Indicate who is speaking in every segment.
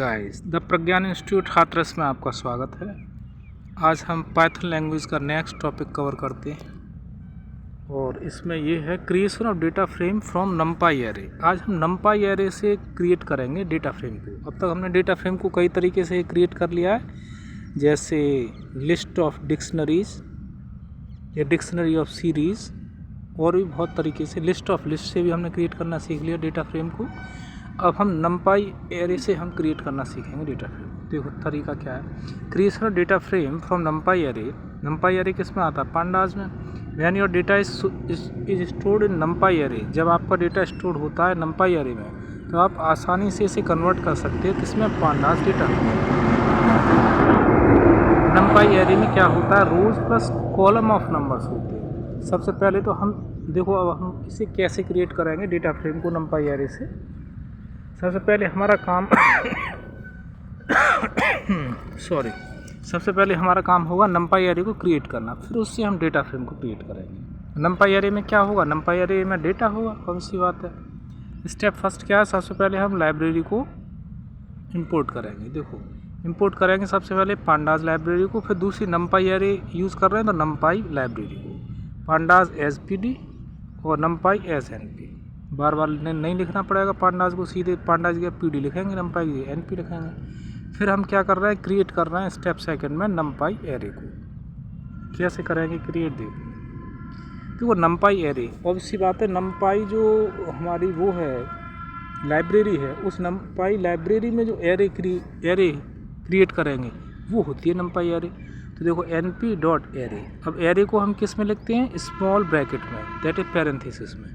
Speaker 1: Guys the Pragyan institute Hathras में आपका स्वागत है। आज हम पाइथन लैंग्वेज का नेक्स्ट टॉपिक कवर करते हैं और इसमें ये है creation of data frame from नमपाई array. आज हम नमपाई एरे से क्रिएट करेंगे डेटा फ्रेम को। अब तक हमने डेटा फ्रेम को कई तरीके से क्रिएट कर लिया है, जैसे लिस्ट ऑफ डिक्शनरीज या डिक्शनरी ऑफ सीरीज़, और भी बहुत तरीके से लिस्ट ऑफ लिस्ट से भी हमने क्रिएट करना सीख लिया डेटा फ्रेम को। अब हम नमपाई एरे से हम क्रिएट करना सीखेंगे डेटा फ्रेम। देखो तरीका क्या है, creation of data frame from नमपाई array. नमपाई array किस में आता है? पांडास में। When your data is stored in नमपाई array, जब आपका डेटा स्टोर होता है नमपाई एरे में तो आप आसानी से इसे कन्वर्ट कर सकते हैं किसमें? Pandas data. नमपाई एरे में क्या होता है? रोज प्लस कॉलम ऑफ नंबर्स होते हैं। सबसे पहले तो हम देखो अब हम इसे कैसे क्रिएट करेंगे डेटा फ्रेम को नमपाई एरे से। सबसे पहले हमारा काम सबसे पहले हमारा काम होगा नमपाई एरे को क्रिएट करना, फिर उससे हम डेटा फ्रेम को क्रिएट करेंगे। नमपाई एरे में क्या होगा? नमपाई एरे में डेटा होगा, कौन सी बात है। स्टेप फर्स्ट क्या है? सबसे पहले हम लाइब्रेरी को इंपोर्ट करेंगे। देखो इंपोर्ट करेंगे सबसे पहले पांडास लाइब्रेरी को, फिर दूसरी नमपाई एरे यूज़ कर रहे हैं तो नमपाई लाइब्रेरी को, पांडास एज पी और नमपाई एज NP। बार बार नहीं लिखना पड़ेगा पांडास को, सीधे पांडास की PD लिखेंगे, नमपाई की NP लिखेंगे। फिर हम क्या कर रहे हैं? क्रिएट कर रहे हैं स्टेप सेकंड में नमपाई एरे को। कैसे करेंगे क्रिएट? देखो नमपाई एरे ऑब्वियसली बात है, नमपाई जो हमारी वो है लाइब्रेरी है, उस नमपाई लाइब्रेरी में जो एरे क्रिएट करेंगे वो होती है नमपाई एरे। तो देखो NP डॉट एरे। अब एरे को हम किस में लिखते हैं? स्मॉल ब्रैकेट में, दैट इज पैरेंथेसिस में।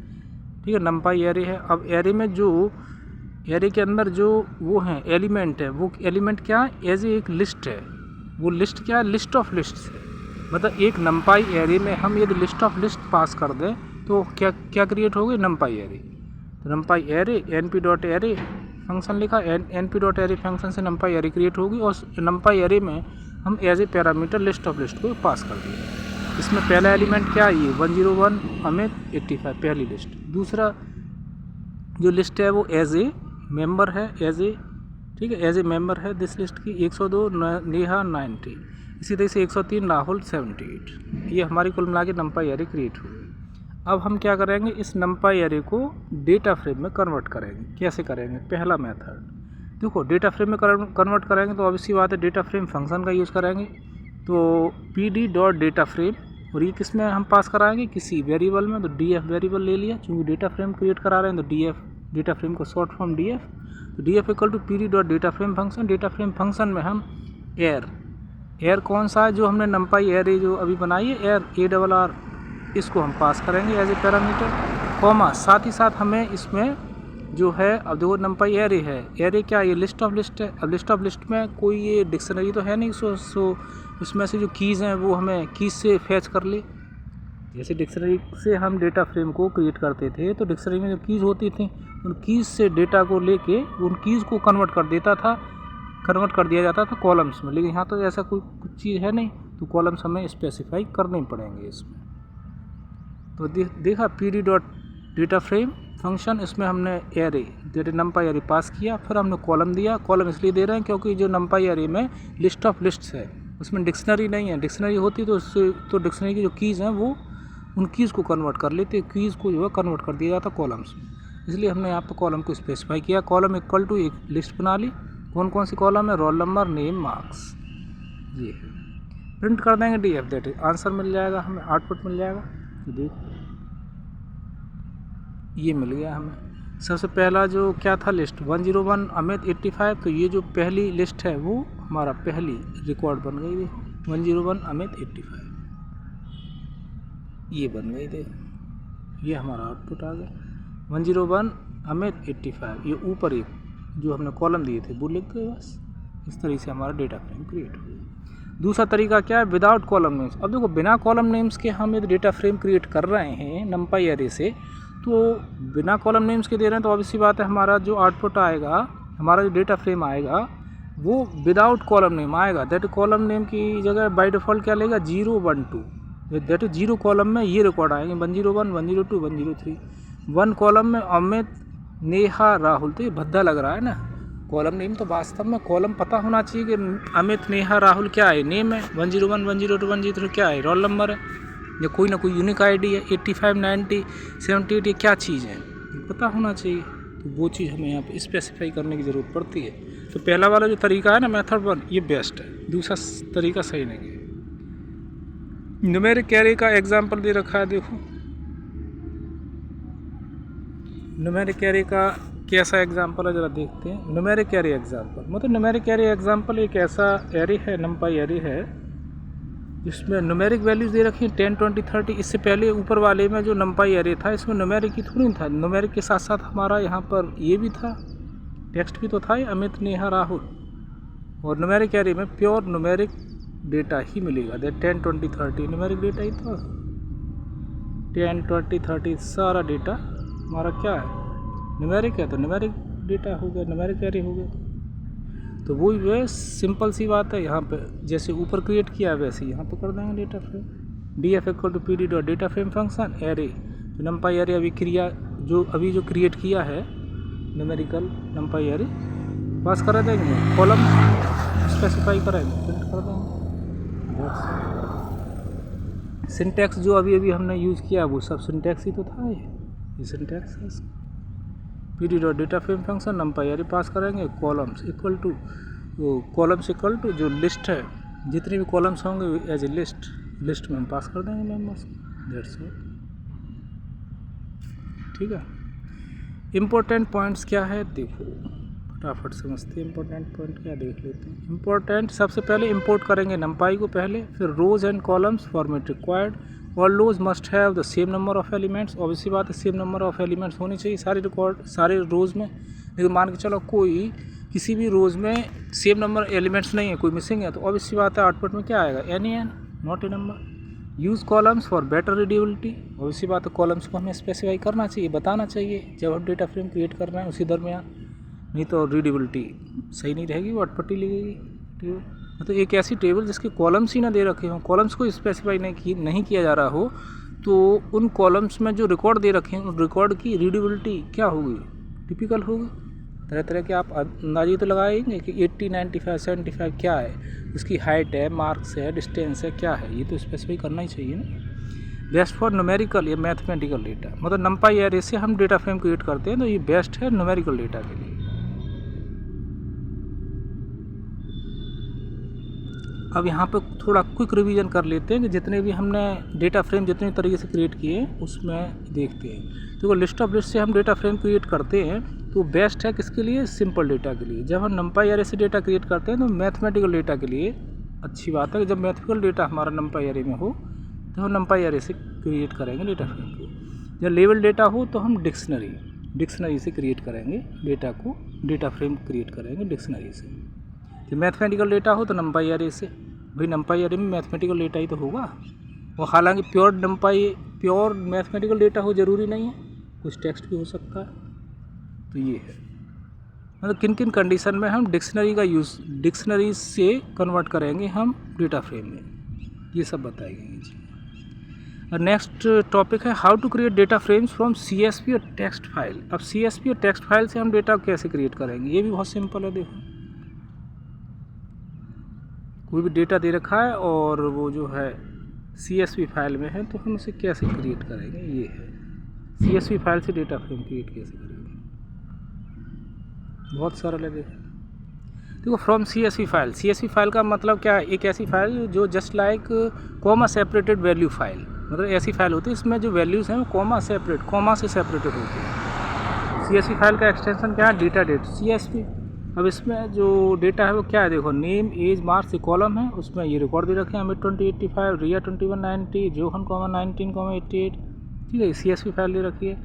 Speaker 1: ठीक है, नमपाई एरे है। अब एरे में जो एरे के अंदर जो वो हैं एलिमेंट है, वो एलिमेंट क्या है? एज एक लिस्ट है। वो लिस्ट क्या है? लिस्ट ऑफ लिस्ट्स है। मतलब एक नमपाई एरे में हम यदि लिस्ट ऑफ लिस्ट पास कर दें तो क्या क्या क्रिएट होगी? NumPy array. तो NumPy array NP dot array function लिखा, NP डॉट एरे फंक्शन से नमपाई एरे क्रिएट होगी और नमपाई एरे में हम as a parameter list of list को पास कर दिए। इसमें पहला एलिमेंट क्या है? ये 101 अमित 85 पहली लिस्ट। दूसरा जो लिस्ट है वो एज ए मेंबर है, ठीक है, एज ए मेंबर है दिस लिस्ट की 102 नेहा 90, इसी तरह से 103 राहुल 78। ये हमारी कुल मिला के नमपाई एरे क्रिएट हुई। अब हम क्या करेंगे? इस नमपाई एरे को डेटा फ्रेम में कन्वर्ट करेंगे। कैसे करेंगे? पहला मेथड देखो, डेटा फ्रेम में कन्वर्ट करेंगे तो ऑब्वियसली बात है डेटा फ्रेम फंक्शन का यूज़ करेंगे। तो PD डॉट डेटा फ्रेम, और ये किस में हम पास कराएंगे? किसी वेरिएबल में। तो DF वेरिएबल ले लिया, चूँकि डेटा फ्रेम क्रिएट करा रहे हैं तो DF डेटा फ्रेम को शॉर्ट फॉर्म DF। तो DF equal to PD dot data frame function. Data frame function में हम एयर कौन सा है? जो हमने नमपाई एरे जो अभी बनाई है एयर ARR, इसको हम पास करेंगे एज ए पैरामीटर, कॉमा साथ ही साथ हमें इसमें जो है, अब देखो नमपाई एरे है, एरे क्या? ये लिस्ट ऑफ लिस्ट है। अब लिस्ट ऑफ लिस्ट में कोई ये डिक्शनरी तो है नहीं, सो इसमें से जो कीज़ हैं वो हमें कीज़ से फैच कर ले। जैसे डिक्शनरी से हम डेटा फ्रेम को क्रिएट करते थे तो डिक्शनरी में जो कीज़ होती थी उन कीज़ से डेटा को लेके उन कीज़ को कन्वर्ट कर दिया जाता था कॉलम्स में। लेकिन यहाँ तो ऐसा कुछ चीज़ है नहीं, तो कॉलम्स हमें स्पेसिफाई करने पड़ेंगे इसमें। तो देखा PD dot data frame function, इसमें हमने एरे दैट नमपाई एरे पास किया, फिर हमने कॉलम दिया। कॉलम इसलिए दे रहे हैं क्योंकि जो नमपाई एरे में लिस्ट ऑफ लिस्ट्स है उसमें डिक्शनरी नहीं है। डिक्शनरी होती तो उससे तो डिक्शनरी की जो कीज़ हैं वो उन कीज़ को कन्वर्ट कर लेते, कीज़ को जो है कन्वर्ट कर दिया जाता कॉलम्स में। इसलिए हमने यहाँ पर कॉलम को स्पेसिफाई किया। कॉलम इक्वल टू एक लिस्ट बना ली। कौन कौन सी कॉलम है? Roll number, name, marks. ये है, प्रिंट कर देंगे DF, दैट आंसर मिल जाएगा हमें, आउटपुट मिल जाएगा। तो देखो ये मिल गया हमें। सबसे पहला जो क्या था लिस्ट 101 अमित 85, तो ये जो पहली लिस्ट है वो हमारा पहली रिकॉर्ड बन गई। देखो 101 अमित 85 ये बन गई। देखो ये हमारा आउटपुट आ गया 101 अमित 85। ये ऊपर एक जो हमने कॉलम दिए थे वो लिख गए। बस इस तरह से हमारा डेटा फ्रेम क्रिएट हो गया। दूसरा तरीका क्या है? Without column names. अब देखो बिना कॉलम नेम्स के हम यदि डेटा फ्रेम क्रिएट कर रहे हैं नमपाई एरे से, तो बिना कॉलम नेम्स के दे रहे हैं तो ऑब्वियसली बात है हमारा जो आउटपुट आएगा, हमारा जो डेटा फ्रेम आएगा वो विदाउट कॉलम नेम आएगा। दैट कॉलम नेम की जगह बाय डिफ़ॉल्ट क्या लेगा? 0 1 2, दैट इज 0 कॉलम में ये रिकॉर्ड आएंगे 101 102 103। 1 कॉलम में अमित नेहा राहुल, तो ये भद्दा लग रहा है ना, कॉलम नेम तो वास्तव में कॉलम पता होना चाहिए कि अमित, नेहा, राहुल क्या है, नेम है, 101, 102, 103 क्या है, रोल नंबर है, या कोई ना कोई यूनिक आईडी है, 85, 90, 78, ये क्या चीज़ है, ये पता होना चाहिए। तो वो चीज़ हमें यहाँ पे स्पेसिफाई करने की ज़रूरत पड़ती है। तो पहला वाला जो तरीका है ना, मेथड 1, ये बेस्ट है, दूसरा तरीका सही नहीं है। न्यूमेरिक कैरी का एग्जाम्पल दे रखा है, देखो न्यूमेरिक कैरी का कैसा एग्जाम्पल है ज़रा देखते हैं। न्यूमेरिक कैरी एग्जाम्पल मतलब न्यूमेरिक कैरी एग्जाम्पल एक ऐसा एरे है, नंपाई एरे है, जिसमें न्यूमेरिक वैल्यूज़ दे रखी हैं 10, 20, 30। इससे पहले ऊपर वाले में जो नंपाई एरे था, इसमें न्यूमेरिक की थोड़ी था, न्यूमेरिक के साथ साथ हमारा यहाँ पर ये भी था, टेक्स्ट भी तो था, अमित, नेहा, राहुल। और न्यूमेरिक एरे में प्योर न्यूमेरिक डेटा ही मिलेगा, 10, 20, 30 न्यूमेरिक डेटा ही था। 10, 20, 30 सारा डेटा हमारा क्या है, न्यूमेरिक है, तो न्यूमेरिक डेटा हो गया, न्यूमेरिक एरे हो गया। तो वही जो है सिंपल सी बात है, यहाँ पे जैसे ऊपर क्रिएट किया है वैसे यहाँ पे कर देंगे data frame. df equal to pd dot data frame function array, जो नंपाई एरे अभी जो क्रिएट किया है न्यूमेरिकल नंपाई एरे पास करा देंगे, कॉलम स्पेसिफाई करेंगे, प्रिंट कर देंगे। सिंटैक्स जो अभी हमने यूज़ किया वो सब सिंटैक्स ही तो था, ये सिंटैक्स है। pd dot data frame function NumPy array pass करेंगे, कॉलम्स इक्वल टू जो लिस्ट है, जितने भी कॉलम्स होंगे एज ए लिस्ट में हम पास कर देंगे मेम्बर्स, दैट्स ऑल। ठीक है। इम्पोर्टेंट पॉइंट्स क्या है देखो, फटाफट समझते हैं। इम्पोर्टेंट पॉइंट क्या देख लेते हैं। इम्पोर्टेंट सबसे पहले इंपोर्ट करेंगे नंपाई को पहले, फिर rows and columns format required, all rows must have the same number of elements. Obviously बात है सेम नंबर ऑफ एलिमेंट्स होनी चाहिए सारे रोज में, लेकिन मान के चलो कोई किसी भी रोज में सेम नंबर एलिमेंट्स नहीं है, कोई मिसिंग है, तो ऑब्वियसली बात है आउटपुट में क्या आएगा, N not a number. Use columns for better readability, obviously बात है कॉलम्स को हमें स्पेसिफाई करना चाहिए, बताना चाहिए जब हम डेटा फ्रेम क्रिएट कर रहे हैं उसी दरमियान, नहीं तो रीडेबिलिटी सही नहीं रहेगी, वो अटपटी लगेगी। मतलब एक ऐसी टेबल जिसके कॉलम्स ही ना दे रखे हों, कॉलम्स को स्पेसिफाई नहीं किया जा रहा हो, तो उन कॉलम्स में जो रिकॉर्ड दे रखे हैं उन रिकॉर्ड की रीडेबिलिटी क्या होगी, टिपिकल होगी। तरह तरह के आप अंदाजे तो लगाएंगे कि 80, 95, 75 क्या है, उसकी हाइट है, मार्क्स है, डिस्टेंस है, क्या है, ये तो स्पेसिफाई करना ही चाहिए ना। बेस्ट फॉर न्यूमेरिकल या मैथमेटिकल डेटा, मतलब नंपाई एरे से हम डेटा फ्रेम क्रिएट करते हैं, तो ये बेस्ट है न्यूमेरिकल डेटा के लिए। अब यहाँ पे थोड़ा क्विक रिवीजन कर लेते हैं कि जितने भी हमने डेटा फ्रेम जितने तरीके से क्रिएट किए उसमें देखते हैं। देखो लिस्ट ऑफ लिस्ट से हम डेटा फ्रेम क्रिएट करते हैं तो बेस्ट है किसके लिए, सिंपल डेटा के लिए। जब हम नंपाई एरे से डेटा क्रिएट करते हैं तो मैथमेटिकल डेटा के लिए अच्छी बात है कि जब मैथमेटिकल डेटा हमारा नंपाई एरे में हो तो हम नंपाई एरे से क्रिएट करेंगे डेटा फ्रेम को। जब लेवल डेटा हो तो हम डिक्शनरी से क्रिएट करेंगे डेटा को, डेटा फ्रेम क्रिएट करेंगे डिक्शनरी से। जब मैथमेटिकल डेटा हो तो नंपाई एरे से, भाई नंपाई एरे में मैथमेटिकल डेटा ही तो होगा। और हालांकि प्योर मैथमेटिकल डेटा हो ज़रूरी नहीं है, कुछ टेक्स्ट भी हो सकता है। तो ये है मतलब किन किन कंडीशन में हम डिक्शनरी से कन्वर्ट करेंगे हम डेटा फ्रेम में, ये सब बताएंगे। और नेक्स्ट टॉपिक है how to create data frames from CSV और टेक्स्ट फाइल। अब CSV और टेक्स्ट फाइल से हम डेटा कैसे क्रिएट करेंगे, ये भी बहुत सिंपल है। देखो कोई भी डेटा दे रखा है और वो जो है CSV फाइल में है, तो हम उसे कैसे क्रिएट करेंगे, ये है CSV फाइल से डेटा फ्रेम क्रिएट कैसे करेंगे, बहुत सरल है। देखो फ्रॉम CSV फाइल का मतलब क्या है, एक ऐसी फाइल जो just like comma separated value file, मतलब ऐसी फाइल होती है इसमें जो वैल्यूज़ हैं वो कॉमा से सेपरेटेड होती है। CSV फाइल का एक्सटेंशन क्या है, डेटा डेट CSV। अब इसमें जो डेटा है वो क्या है, देखो नेम, एज, मार्क्स, कॉलम है, उसमें ये रिकॉर्ड दे रखे हैं, अमित 2085, रिया 2190, जोहन 1988, ठीक है, CSV फाइल दे रखी है।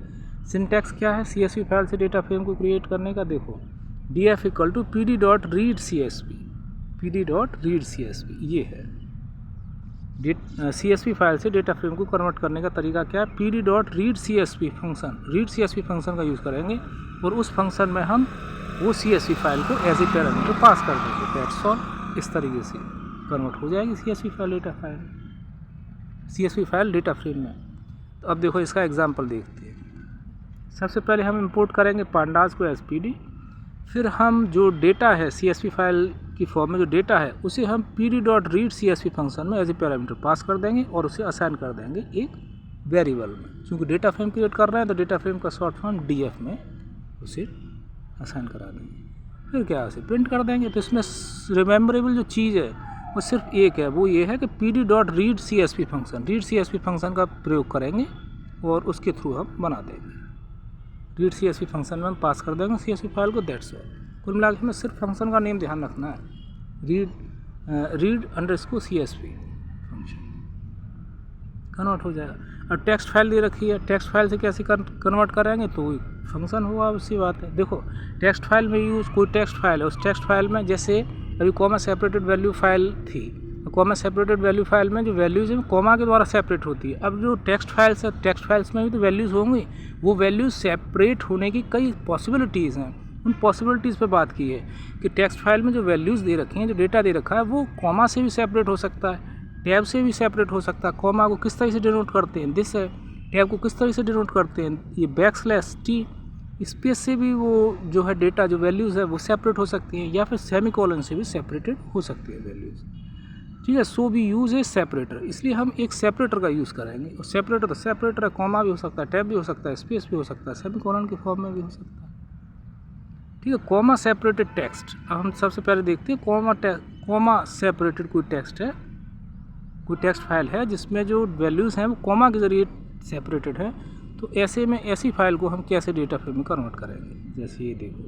Speaker 1: सिंटैक्स क्या है CSV फाइल से डेटा फ्रेम को क्रिएट करने का, देखो df equal to pd dot read CSV, ये है CSV फाइल से डेटा फ्रेम को कन्वर्ट करने का तरीका क्या है, pd dot read CSV function का यूज़ करेंगे और उस फंक्शन में हम वो CSV फाइल को एज ए पैरामीटर पास कर देंगे, दैट्स ऑल। इस तरीके से कन्वर्ट हो जाएगी CSV फाइल डेटा फ्रेम में। तो अब देखो इसका एग्जांपल देखते हैं। सबसे पहले हम इंपोर्ट करेंगे पांडास को एज PD, फिर हम जो डेटा है CSV फाइल की फॉर्म में जो डेटा है उसे हम pd.read CSV फंक्शन में एज ए पैरामीटर पास कर देंगे और उसे असाइन कर देंगे एक वेरिएबल में। क्योंकि डेटा फ्रेम क्रिएट कर रहे हैं तो डेटा फ्रेम का शॉर्ट फॉर्म DF में उसे असाइन करा देंगे। फिर क्या उसे प्रिंट कर देंगे। तो इसमें रिमेम्बरेबल जो चीज़ है वो सिर्फ एक है, वो ये है कि pd.read CSV function, read CSV function का प्रयोग करेंगे और उसके थ्रू हम बना देंगे। रीड CSV फंक्शन में हम पास कर देंगे CSV फाइल को, दैट्स ऑल। कुल मिला के हमें सिर्फ फंक्शन का नेम ध्यान रखना है, read underscore CSV function convert हो जाएगा। और टेक्स्ट फाइल दे रखी है, टेक्स्ट फाइल से कैसे कन्वर्ट करेंगे, तो फंक्शन हुआ, उसी बात है। देखो टेक्स्ट फाइल में यूज़, कोई टेक्स्ट फाइल है, उस टेक्स्ट फाइल में जैसे अभी कॉमा सेपरेटेड वैल्यू फाइल थी, कॉमा सेपरेटेड वैल्यू फाइल में जो वैल्यूज़ हैं कॉमा के द्वारा सेपरेट होती है। अब जो टेक्स्ट फाइल्स है, टेक्स्ट फाइल्स में भी तो वैल्यूज़ होंगी, वो वैल्यूज़ सेपरेट होने की कई पॉसिबिलिटीज़ हैं। उन पॉसिबिलिटीज़ पे बात की है कि टेक्स्ट फाइल में जो वैल्यूज़ दे रखी हैं, जो डेटा दे रखा है, वो कॉमा से भी सेपरेट हो सकता है, टैब से भी सेपरेट हो सकता है। कॉमा को किस तरह से डिनोट करते हैं, दिस है। टैब को किस तरह से डिनोट करते हैं, ये /t। स्पेस से भी वो जो है डेटा, जो वैल्यूज़ है वो सेपरेट हो सकती हैं, या फिर सेमीकोलन से भी सेपरेटेड हो सकती है वैल्यूज़। ठीक है, सो भी यूज़ है सेपरेटर, इसलिए हम एक सेपरेटर का यूज़ करेंगे। और सेपरेटर तो सेपरेटर है, कॉमा भी हो सकता है, टैब भी हो सकता है, स्पेस भी हो सकता है, सेमीकोलन के फॉर्म में भी हो सकता है। ठीक है, कॉमा सेपरेटेड टेक्स्ट। अब हम सबसे पहले देखते हैं कॉमा सेपरेटेड कोई टेक्स्ट है, कोई टेक्स्ट फाइल है जिसमें जो वैल्यूज़ हैं वो कॉमा के ज़रिए सेपरेटेड है। तो ऐसे में ऐसी फाइल को हम कैसे डेटा फ्रेम में कन्वर्ट करेंगे। जैसे ये देखो,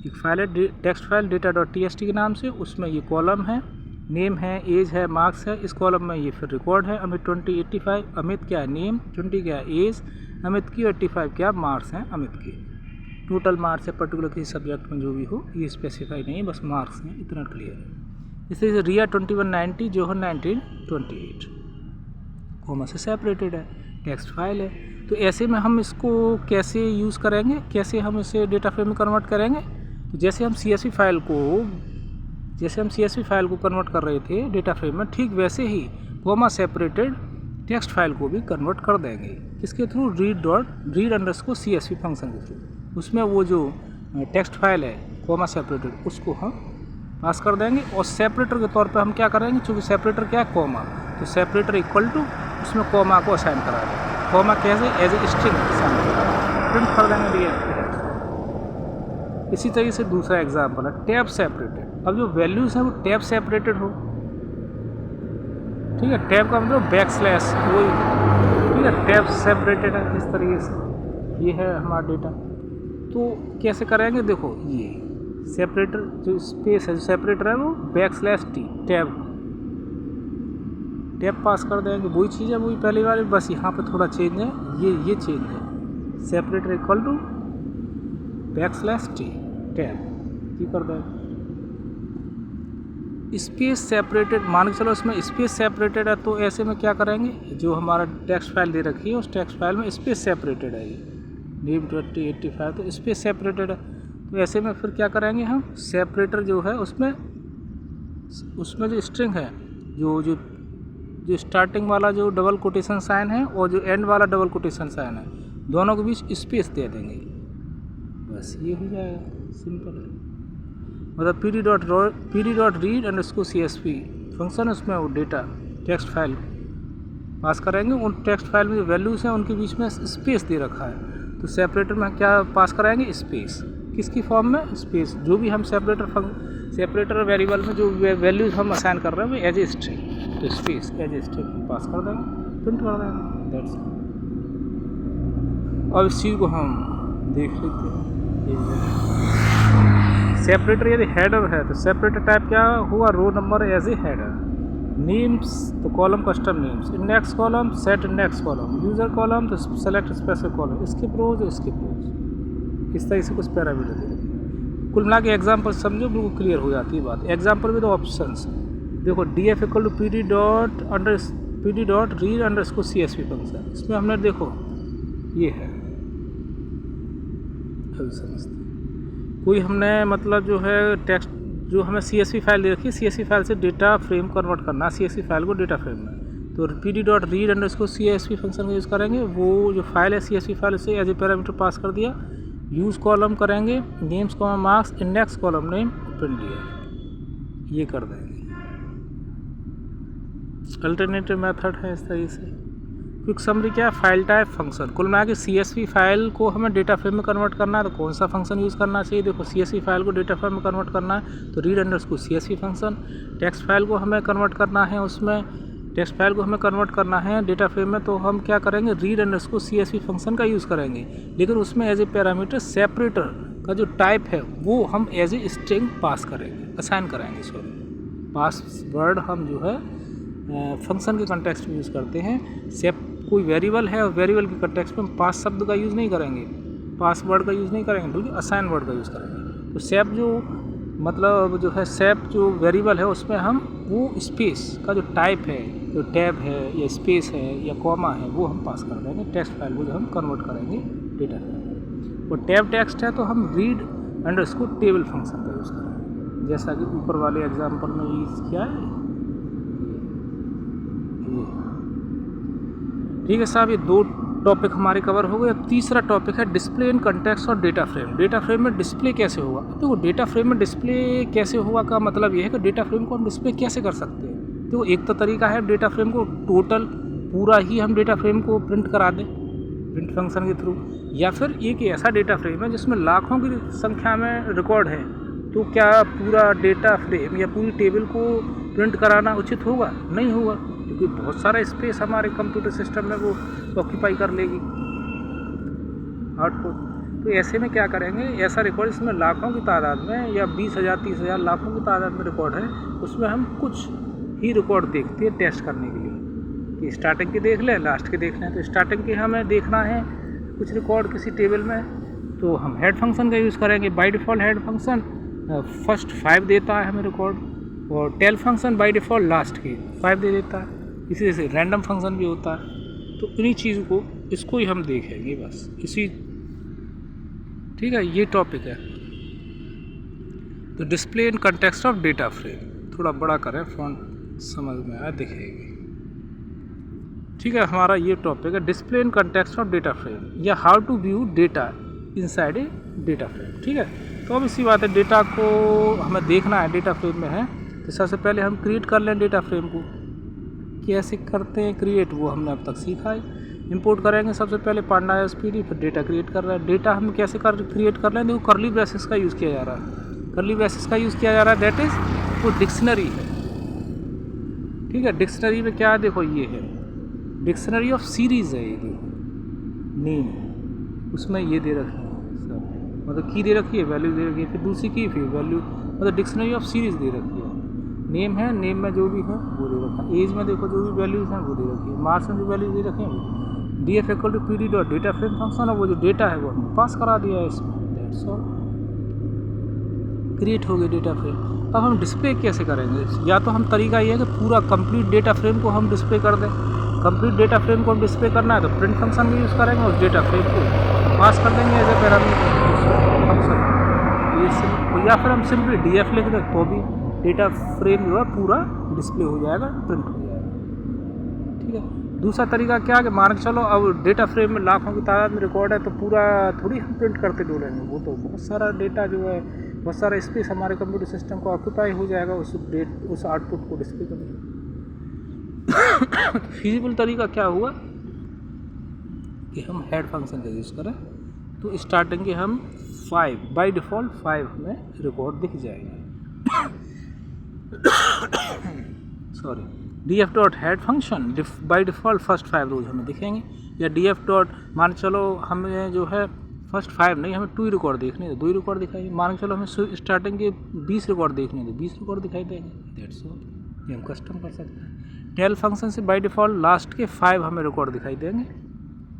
Speaker 1: एक फाइल है टेक्स्ट फाइल data.txt के नाम से, उसमें ये कॉलम है, नेम है, एज है, मार्क्स है। इस कॉलम में ये फिर रिकॉर्ड है, अमित 2085, अमित क्या है नेम, 20 क्या है एज अमित की, 85 क्या मार्क्स हैं अमित के। टोटल मार्क्स है पर्टिकुलर किसी सब्जेक्ट में जो भी हो, ये स्पेसिफाई नहीं है, बस मार्क्स हैं, इतना क्लियर है। इसे रिया 2190 जो है 1928 कॉमा से सेपरेटेड है, टेक्स्ट फाइल है। तो ऐसे में हम इसको कैसे यूज़ करेंगे, कैसे हम इसे डेटा फ्रेम में कन्वर्ट करेंगे। तो जैसे हम CSV फाइल को कन्वर्ट कर रहे थे डेटा फ्रेम में, ठीक वैसे ही कॉमा सेपरेटेड टेक्स्ट फाइल को भी कन्वर्ट कर देंगे। किसके through, read underscore CSV function के थ्रू। उसमें वो जो टेक्स्ट फाइल है कॉमा सेपरेटेड, उसको हम पास कर देंगे। और सेपरेटर के तौर पे हम क्या करेंगे, चूँकि सेपरेटर क्या है कॉमा, तो सेपरेटर इक्वल टू उसमें कॉमा को असाइन करा देंगे। कॉमा कैसे, एज ए स्ट्रिंग प्रिंट कर देंगे DF। इसी तरीके से दूसरा एग्जाम्पल है टैब सेपरेटेड। अब जो वैल्यूज़ हैं वो टैब सेपरेटेड हो, ठीक है, टैब का मतलब / वही, ठीक है, टैब सेपरेटेड है। इस तरीके से ये है हमारा डेटा। तो कैसे करेंगे, देखो ये सेपरेटर जो स्पेस है, जो सेपरेटर है वो /t टैब पास कर देंगे। वही चीज़ है, वही पहली बार, बस यहाँ पे थोड़ा चेंज है, ये चेंज है। Separator equal to /t tab, ये कर देंगे। स्पेस सेपरेटेड, मान के चलो इसमें स्पेस सेपरेटेड है, तो ऐसे में क्या करेंगे, जो हमारा टेक्स्ट फाइल दे रखी है उस टेक्स्ट फाइल में स्पेस सेपरेटेड है, ये नेम 2085 तो स्पेस सेपरेटेड है। तो ऐसे में फिर क्या करेंगे हम, सेपरेटर जो है उसमें जो स्ट्रिंग है, जो स्टार्टिंग वाला जो डबल कोटेशन साइन है और जो एंड वाला डबल कोटेशन साइन है, दोनों के बीच स्पेस दे देंगे। बस ये हो जाएगा, सिंपल है। मतलब pd.read अंडरस्कोर CSV फंक्शन, उसमें वो डेटा टेक्स्ट फाइल पास करेंगे। उन टेक्स्ट फाइल में जो वैल्यूज़ हैं उनके बीच में स्पेस दे रखा है, तो सेपरेटर में क्या पास कराएंगे, स्पेस। किसकी फॉर्म में, स्पेस। जो भी हम सेपरेटर वेरिएबल में जो वैल्यूज़ हम असाइन कर रहे हैं वो एज ए स्ट्रिंग, तो space as a string pass कर देंगे, प्रिंट कर देंगे, दैट्स इट। अब इस चीज़ को हम देख लेते हैं। सेपरेटर यदि हेडर है तो सेपरेटर टाइप क्या हुआ, row number as a header. Names तो column custom names, index column set index column, user column तो select special column, skip rows. इस तरह से कुछ पैरामीटर दे रखे हैं। कुल मिला के एग्जाम्पल समझो, बिल्कुल क्लियर हो जाती है बात। एग्जाम्पल में तो ऑप्शंस देखो, DF equal to pd.read underscore CSV function, इसमें हमने देखो ये है, अभी समझते कोई हमने मतलब जो है टेक्स्ट जो हमें CSV फाइल दे रखी है, CSV फाइल से डेटा फ्रेम कन्वर्ट करना, CSV फाइल को डेटा फ्रेम में, तो pd.read अंडरस्कोर CSV फंक्शन का यूज़ करेंगे। वो जो फाइल है CSV फाइल, उसे एज ए पैरामीटर पास कर दिया, यूज़ कॉलम करेंगे, names comma marks, index column name, print DF, ये कर देंगे। अल्टरनेटिव मेथड है इस तरीके से। क्विक समरी क्या है, फाइल टाइप फंक्शन। कुल मिला के CSV फाइल को हमें डेटा फ्रेम में कन्वर्ट करना है तो कौन सा फंक्शन यूज़ करना चाहिए। देखो CSV फाइल को डेटा फ्रेम में कन्वर्ट करना है तो read underscore CSV function. Text file को हमें कन्वर्ट करना है, उसमें टेक्स्ट फाइल को हमें कन्वर्ट करना है डेटा फ्रेम में, तो हम क्या करेंगे, रीड अंडरस्कोर CSV फंक्शन का यूज़ करेंगे। लेकिन उसमें एज ए पैरामीटर सेपरेटर का जो टाइप है वो हम एज ए स्ट्रिंग पास करेंगे, असाइन कराएंगे। सॉरी, पासवर्ड हम जो है फंक्शन के कंटेक्स्ट में यूज़ करते हैं। सेप कोई वेरिएबल है और वेरिएबल के कंटेक्स्ट में हम पास शब्द का यूज़ नहीं करेंगे, पासवर्ड का यूज़ नहीं करेंगे, बल्कि असाइन वर्ड का यूज़ करेंगे। तो सेप जो मतलब जो है, सेप जो वेरिएबल है उसमें हम वो स्पेस का जो टाइप है, जो टैब है या स्पेस है या कॉमा है, वो हम पास कर देंगे टेक्स्ट फाइल को जो हम कन्वर्ट करेंगे डेटा फाइल। और टैब टेक्स्ट है तो हम रीड अंडरस्कोर टेबल फंक्शन का यूज़ करेंगे, जैसा कि ऊपर वाले एग्जाम्पल में यूज़ किया है। ठीक है साहब, ये 2 टॉपिक हमारे कवर हो गए। अब तीसरा टॉपिक है डिस्प्ले इन कंटेक्स्ट और डेटा फ्रेम। डेटा फ्रेम में डिस्प्ले कैसे होगा। देखो डेटा फ्रेम में डिस्प्ले कैसे होगा का मतलब ये है कि डेटा फ्रेम को हम डिस्प्ले कैसे कर सकते हैं। तो एक तो तरीका है डेटा फ्रेम को टोटल पूरा ही हम डेटा फ्रेम को प्रिंट करा दें प्रिंट फंक्शन के थ्रू, या फिर एक ऐसा डेटा फ्रेम है जिसमें लाखों की संख्या में रिकॉर्ड है, तो क्या पूरा डेटा फ्रेम या पूरी टेबल को प्रिंट कराना उचित होगा? नहीं होगा, क्योंकि बहुत सारा स्पेस हमारे कंप्यूटर सिस्टम में वो ऑक्यूपाई कर लेगी आउटपुट। तो ऐसे में क्या करेंगे, ऐसा रिकॉर्ड इसमें लाखों की तादाद में या 20,000 30,000 लाखों की तादाद में रिकॉर्ड है, उसमें हम कुछ ही रिकॉर्ड देखते हैं टेस्ट करने के लिए कि स्टार्टिंग के देख लें, लास्ट के देख लें। तो स्टार्टिंग के हमें देखना है कुछ रिकॉर्ड किसी टेबल में, तो हम हेड फंक्शन का यूज़ करेंगे। By default head function first 5 देता है हमें रिकॉर्ड, और tail function by default last के 5 दे देता है। इसी जैसे रैंडम फंक्शन भी होता है। तो इन्हीं चीज़ को, इसको ही हम देखेंगे बस इसी। ठीक है, ये टॉपिक है। तो display in context of data frame, थोड़ा बड़ा करें फ़ॉन्ट समझ में आया दिखेगी। ठीक है, हमारा ये टॉपिक है display in context of data frame या how to view data inside a data frame. ठीक है, तो अब इसी बात है, डेटा को हमें देखना है डेटा फ्रेम में है, तो सबसे पहले हम क्रिएट कर लें डेटा फ्रेम को। कैसे करते हैं क्रिएट, वो हमने अब तक सीखा है। इंपोर्ट करेंगे सबसे पहले pandas.pd, फिर डेटा क्रिएट कर रहा है। डेटा हम कैसे क्रिएट कर रहे हैं, देखो कर्ली ब्रेसेस का यूज़ किया जा रहा है। कर्ली ब्रेसेस का यूज़ किया जा रहा है, दैट इज़ वो डिक्शनरी है। ठीक है, डिक्शनरी में क्या है, देखो ये है डिक्शनरी ऑफ सीरीज़ है, ये देखो नेम, उसमें ये दे रखे हैं सब, मतलब की दे रखी है, वैल्यू दे रखी है, फिर दूसरी की, फिर वैल्यू, मतलब डिक्शनरी ऑफ सीरीज़ दे रखी है। नेम है, नेम में जो भी है वो दे रखा है। एज में देखो जो भी वैल्यूज़ हैं वो दे रखी है। मार्क्स में जो वैल्यूज दे रखे हैं वो DF equal to PD dot data frame function है, वो जो डेटा है वो हमने पास करा दिया है इसमें, दैट्स ऑल। क्रिएट हो गई डेटा फ्रेम। अब हम डिस्प्ले कैसे करेंगे, या तो हम तरीका ये है कि पूरा कंप्लीट डेटा फ्रेम को हम डिस्प्ले कर दें। कंप्लीट डेटा फ्रेम को हम डिस्प्ले करना है तो प्रिंट फंक्शन भी यूज़ करेंगे, उस डेटा फ्रेम को पास कर देंगे एज ए पैरामीटर फंक्शन, या फिर हम सिंपली DF लिख दें तो भी डेटा फ्रेम जो है पूरा डिस्प्ले हो जाएगा, प्रिंट हो जाएगा। ठीक है, दूसरा तरीका क्या है कि मान के चलो अब डेटा फ्रेम में लाखों की तादाद में रिकॉर्ड है, तो पूरा थोड़ी हम प्रिंट करते डोलेंगे, वो तो बहुत सारा डेटा जो है, बहुत सारा स्पेस हमारे कंप्यूटर सिस्टम को ऑक्यूपाई हो जाएगा उस आउटपुट को डिस्प्ले करने। फिजिबल तरीका क्या हुआ कि हम हेड फंक्शन का यूज़ करें, तो स्टार्टिंग के हम 5 बाय डिफ़ॉल्ट 5 हमें रिकॉर्ड दिख जाएंगे। Sorry, DF dot head function by default first 5 रोज हमें दिखेंगे, या DF डॉट मान चलो हमें जो है फर्स्ट 5 नहीं, हमें 2 ही रिकॉर्ड देखने, 2 ही रिकॉर्ड दिखाई। मान चलो हमें स्टार्टिंग के 20 रिकॉर्ड देखने, तो 20 रिकॉर्ड दिखाई देंगे, दैट्स ऑल। ये हम कस्टम कर सकते हैं। टेल फंक्शन से बाई डिफ़ॉल्ट लास्ट के 5 हमें रिकॉर्ड दिखाई देंगे,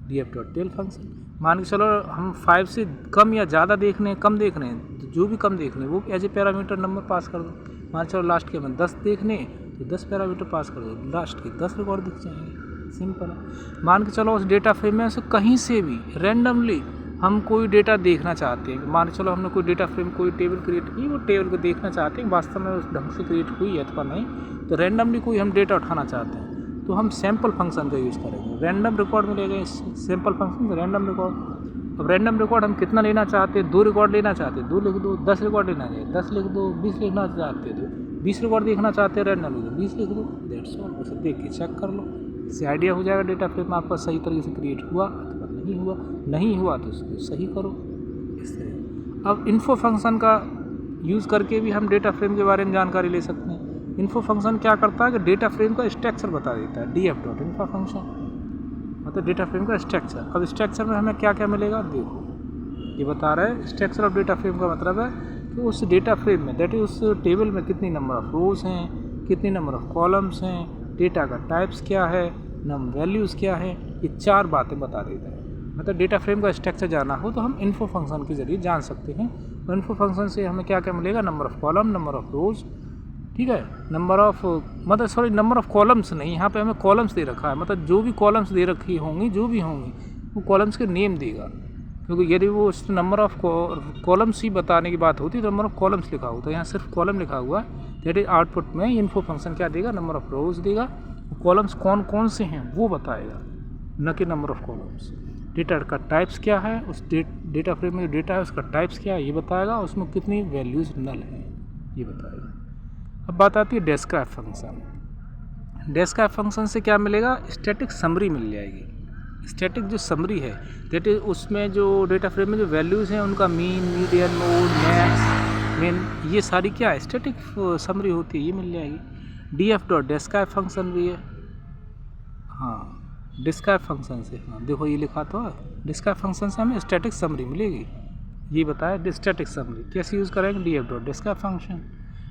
Speaker 1: DF डॉट टेल फंक्शन। मान के चलो हम 5 से कम या ज़्यादा देखने, कम देखने, तो जो भी कम देखने वो एज ए पैरामीटर नंबर पास कर दो। मान चलो लास्ट के हमें 10 देखने, तो 10 पैरामीटर पास कर दो, लास्ट के 10 रिकॉर्ड दिख जाएंगे, सिंपल है। मान के चलो उस डेटा फ्रेम में से कहीं से भी रैंडमली हम कोई डेटा देखना चाहते हैं। मान चलो हमने कोई डेटा फ्रेम, कोई टेबल क्रिएट की, वो टेबल को देखना चाहते हैं वास्तव में उस ढंग से क्रिएट हुई है अथवा नहीं, तो रैंडमली कोई हम डेटा उठाना चाहते हैं, तो हम सैम्पल फंक्शन का यूज़ करेंगे। रैंडम रिकॉर्ड मिलेगा, सैम्पल फंक्शन रैंडम रिकॉर्ड, अब रैंडम रिकॉर्ड हम कितना लेना चाहते हैं, 2 रिकॉर्ड लेना चाहते हैं 2 लिख दो, 10 रिकॉर्ड लेना चाहिए 10 लिख दो, 20 लिखना चाहते हो तो 20 रिकॉर्ड देखना चाहते हैं रैंडम लिख दो 20 लिख दो, दैट्स ऑल। उसे देख के चेक कर लो, इससे आइडिया हो जाएगा डेटा फ्रेम आपका सही तरीके से क्रिएट हुआ अथवा नहीं हुआ तो उसको सही करो इस तरह। अब इन्फो फंक्शन का यूज़ करके भी हम डेटा फ्रेम के बारे में जानकारी ले सकते हैं। इन्फो फंक्शन क्या करता है कि डेटा फ्रेम का स्ट्रक्चर बता देता है, df.info फंक्शन मतलब डेटा फ्रेम का स्ट्रक्चर। अब स्ट्रक्चर में हमें क्या क्या मिलेगा, देखो ये बता रहा है स्ट्रक्चर ऑफ डेटा फ्रेम का मतलब है कि उस डेटा फ्रेम में दैट इज उस टेबल में कितनी नंबर ऑफ रोज हैं, कितनी नंबर ऑफ कॉलम्स हैं, डेटा का टाइप्स क्या है, नम वैल्यूज़ क्या है, ये 4 बातें बता देता है। मतलब डेटा फ्रेम का स्ट्रक्चर जाना हो तो हम इन्फो फंक्शन के जरिए जान सकते हैं। तो इन्फो फंक्शन से हमें क्या क्या मिलेगा, number of column, number of रोज, ठीक है, नंबर ऑफ कॉलम्स नहीं, यहाँ पे हमें कॉलम्स दे रखा है, मतलब जो भी कॉलम्स दे रखी होंगी जो भी होंगी वो कॉलम्स के नेम देगा, क्योंकि यदि वो नंबर ऑफ कॉलम्स ही बताने की बात होती तो नंबर ऑफ कॉलम्स लिखा होता है, यहाँ सिर्फ कॉलम लिखा हुआ है। दैट इज आउटपुट में इन्फो फंक्शन क्या देगा, नंबर ऑफ रोज देगा, कॉलम्स कौन कौन से हैं वो बताएगा, न कि नंबर ऑफ कॉलम्स। डेटा का टाइप्स क्या है, उस डेटा फ्रेम में जो डेटा है उसका टाइप्स क्या है ये बताएगा, उसमें कितनी वैल्यूज़ नल हैं ये बताएगा। अब बात आती है डिस्क्राइब फंक्शन। डिस्क्राइब फंक्शन से क्या मिलेगा, स्टैटिक समरी मिल जाएगी। स्टैटिक जो समरी है दैट इज उसमें जो डेटा फ्रेम में जो वैल्यूज़ हैं उनका मीन, मीडियन, मोड, मैक्स, मिन, ये सारी क्या है स्टैटिक समरी होती है, ये मिल जाएगी। df.describe फंक्शन भी है, हाँ डिस्क्राइब फंक्शन से, हाँ देखो ये लिखा तो है, डिस्क्राइब फंक्शन से हमें स्टैटिक समरी मिलेगी। ये बताया स्टैटिक समरी कैसे यूज़ करेंगे, df.describe फंक्शन।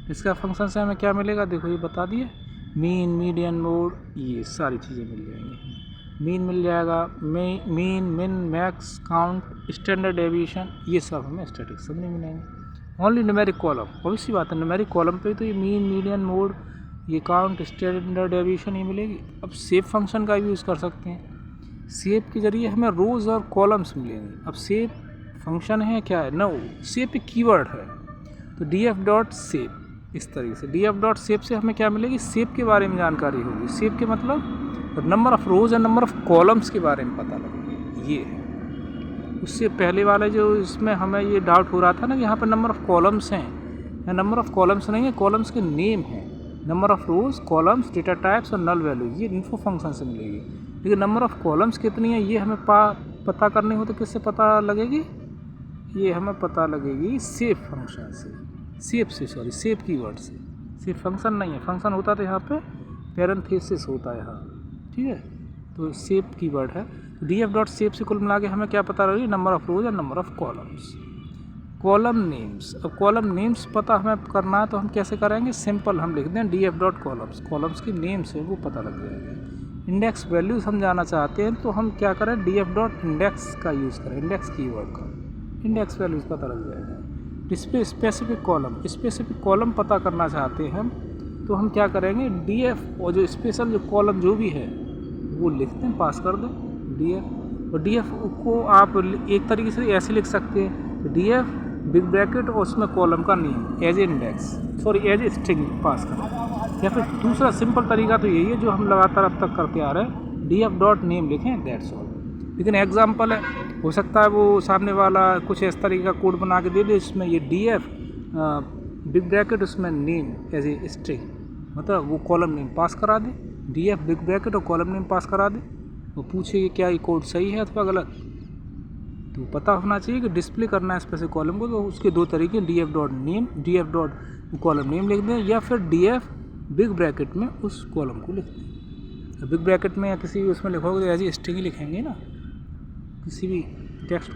Speaker 1: डिस्क्राइब फंक्शन से हमें क्या मिलेगा, देखो ये बता दिए, मीन, मीडियन, मोड, ये सारी चीज़ें मिल जाएंगी। मीन मिल जाएगा, मीन, मिन, मैक्स, काउंट, स्टैंडर्ड डेविएशन, ये सब हमें स्टैटिक समरी मिलेंगे। ओनली न्यूमेरिक कॉलम, ऑब्वियसली बात है न्यूमेरिक कॉलम पे तो ये मीन, मीडियन, मोड, ये काउंट, स्टैंडर्ड डेविएशन ये मिलेगी। अब सेव फंक्शन का भी यूज़ कर सकते हैं, सेव के जरिए हमें रोज़ और कॉलम्स मिलेंगे। अब सेव फंक्शन है क्या है, नो सेव एक कीवर्ड है, तो df.save इस तरीके से df.save से हमें क्या मिलेगी, सेव के बारे में जानकारी होगी। सेव के मतलब नंबर ऑफ रोज और नंबर ऑफ कॉलम्स के बारे में पता लगेगा, ये है। उससे पहले वाले जो इसमें हमें ये डाउट हो रहा था ना कि यहाँ पर नंबर ऑफ कॉलम्स हैं, या नंबर ऑफ कॉलम्स नहीं है, कॉलम्स के नेम हैं, number of rose, columns, data types और नल वैल्यू, ये इन्फो फंक्शन से मिलेगी। लेकिन नंबर ऑफ कॉलम्स कितनी है ये हमें पता करनी हो तो किससे पता लगेगी, ये हमें पता लगेगी सेव फंक्शन से, सेव कीवर्ड से। सेव फंक्शन नहीं है, फंक्शन होता तो यहाँ पे पैरेंथेसिस होता है यहाँ, ठीक है, तो सेव कीवर्ड है। df.save से कुल मिला के हमें क्या पता लगेगी, नंबर ऑफ रोज और number of columns. Column names, अब कॉलम नेम्स पता हमें करना है तो हम कैसे करेंगे, सिंपल हम लिख दें df.columns, कॉलम्स की नेम्स है वो पता लग जाएगा। इंडेक्स वैल्यूज हम जाना चाहते हैं तो हम क्या करें, df.index का यूज़ करें, इंडेक्स कीवर्ड का, इंडेक्स वैल्यूज पता लग जाएगा। डिस्प्ले स्पेसिफिक कॉलम पता करना चाहते हैं हम तो हम क्या करेंगे, df और जो स्पेशल जो कॉलम जो भी है वो लिखते हैं, पास कर दें df। और df को आप एक तरीके से ऐसे लिख सकते हैं, df बिग ब्रैकेट और उसमें कॉलम का name as as string pass करें। या फिर दूसरा सिंपल तरीका तो यही है जो हम लगातार अब तक करते आ रहे हैं, df.name लिखें, दैट्स ऑल। लेकिन एग्जाम्पल है, हो सकता है वो सामने वाला कुछ इस तरीके का कोड बना के दे दे, इसमें ये df बिग ब्रैकेट उसमें नेम एज ए स्ट्रिंग, मतलब वो कॉलम नेम पास करा दे, df बिग ब्रैकेट और कॉलम नेम पास करा दे, वो पूछे कि क्या ये कोड सही है अथवा गलत, तो पता होना चाहिए कि डिस्प्ले करना है स्पेसिफिक कॉलम को, तो उसके 2 तरीके, df कॉलम नेम लिख दें या फिर df बिग ब्रैकेट में उस कॉलम को लिख दें। बिग ब्रैकेट में या किसी भी उसमें लिखोगे तो ऐसी स्ट्रिंग ही लिखेंगे ना, किसी भी टेक्स्ट